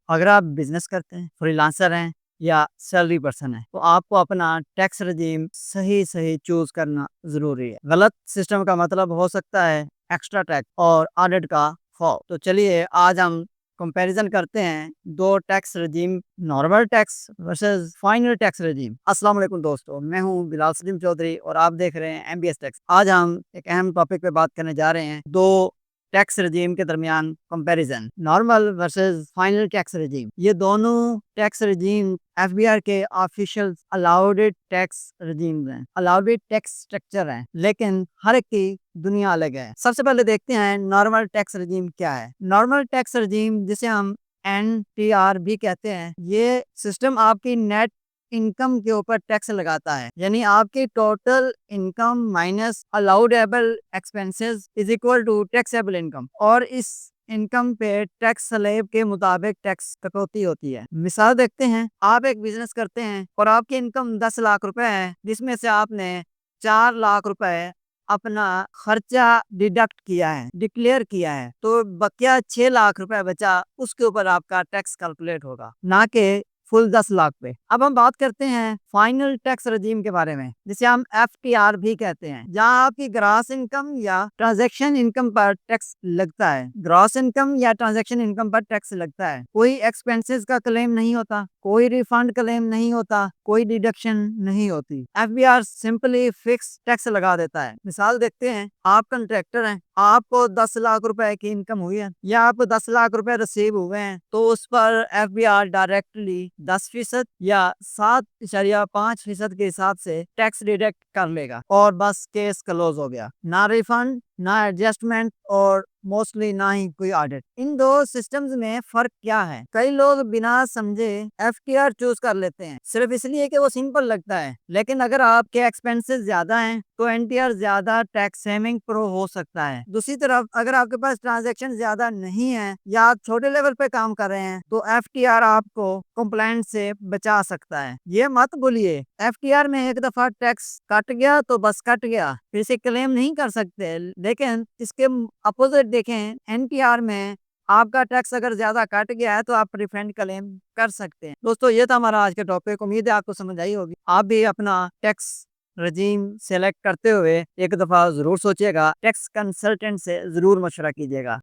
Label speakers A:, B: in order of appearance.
A: अगर आप बिजनेस करते हैं, फ्रीलांसर हैं या सैलरी पर्सन हैं, तो आपको अपना टैक्स रेजिम सही चूज़ करना ज़रूरी है। गलत सिस्टम का मतलब हो सकता है एक्स्ट्रा टैक्स और ऑडिट का खौफ। तो चलिए आज हम कंपैरिजन करते हैं 2 tax regime, normal tax versus final tax regime. अस्सलाम वालेकुम दोस्तों, मैं हूं बिलाल सलीम चौधरी और आप देख रहे हैं एमबीएस टैक्स। आज हम एक अहम टॉपिक पे बात करने जा रहे हैं, 2 टैक्स रेजिम के दरमियान comparison, normal versus final tax regime. ये दोनों टैक्स रेजिम एफबीआर के ऑफिशियल अलाउड टैक्स रेजिम हैं, अलाउड टैक्स स्ट्रक्चर हैं, लेकिन हर एक की दुनिया अलग है। सबसे पहले देखते हैं नॉर्मल टैक्स रेजिम क्या है। नॉर्मल टैक्स रेजिम, जिसे हम एनटीआर भी कहते हैं, ये सिस्टम आपकी नेट इनकम के ऊपर टैक्स लगाता है, यानी आपकी total income minus allowable expenses is equal to taxable income, और इस इनकम पे टैक्स स्लैब के मुताबिक टैक्स कटौती होती है। मिसाल देखते हैं, आप एक बिजनेस करते हैं और आपकी इनकम 10 लाख रुपए है, जिसमें से आपने 4 लाख रुपए अपना खर्चा डिडक्ट किया है, डिक्लेयर किया है, तो बकिया 6 लाख रुपए बचा, उसके ऊपर आपका टैक्स कैलकुलेट होगा, ना कि फुल 10 लाख पे। अब हम बात करते हैं फाइनल टैक्स रेजिम के बारे में, जिसे हम एफटीआर भी कहते हैं, जहां आपकी ग्रॉस इनकम या ट्रांजैक्शन इनकम पर टैक्स लगता है। ग्रॉस इनकम या ट्रांजैक्शन इनकम पर टैक्स लगता है। कोई एक्सपेंसेस का क्लेम नहीं होता, कोई रिफंड क्लेम नहीं होता, कोई डिडक्शन नहीं होती। एफबीआर सिंपली फिक्स टैक्स लगा देता है। मिसाल देखते हैं, आप कंट्रैक्टर हैं, आपको 10 लाख रुपए की इनकम हुई है या आपको 10 लाख रुपए रिसीव हुए हैं, तो उस पर एफबीआर डायरेक्टली 10% या 7.5% के हिसाब से टैक्स डिडक्ट कर लेगा और बस केस क्लोज हो गया। ना रिफंड, ना एडजस्टमेंट और मोस्टली ना ही कोई ऑडिट। इन दो सिस्टम्स में फर्क क्या है? कई लोग बिना समझे एफटीआर चूज कर लेते हैं सिर्फ इसलिए कि वो सिंपल लगता है, लेकिन अगर आपके एक्सपेंसेस ज्यादा हैं तो एनटीआर ज्यादा टैक्स सेविंग प्रो हो सकता है। दूसरी तरफ अगर आपके पास ट्रांजैक्शन ज्यादा नहीं है या आप छोटे लेवल पे काम कर रहे हैं, तो एफटीआर आपको कंप्लेंट से बचा सकता है। ये मत भूलिए, एफटीआर में एक दफा टैक्स कट गया तो बस कट गया, फिर से क्लेम नहीं कर सकते। लेकिन इसके अपोजिट देखें, एनटीआर में आपका टैक्स अगर ज्यादा कट गया है तो आप रिफंड क्लेम कर सकते हैं। दोस्तों, ये था हमारा आज का टॉपिक। उम्मीद है आपको समझ आई होगी। आप भी अपना टैक्स रजीम सेलेक्ट करते हुए एक दफा जरूर सोचिएगा, टैक्स कंसल्टेंट से जरूर मशवरा कीजिएगा।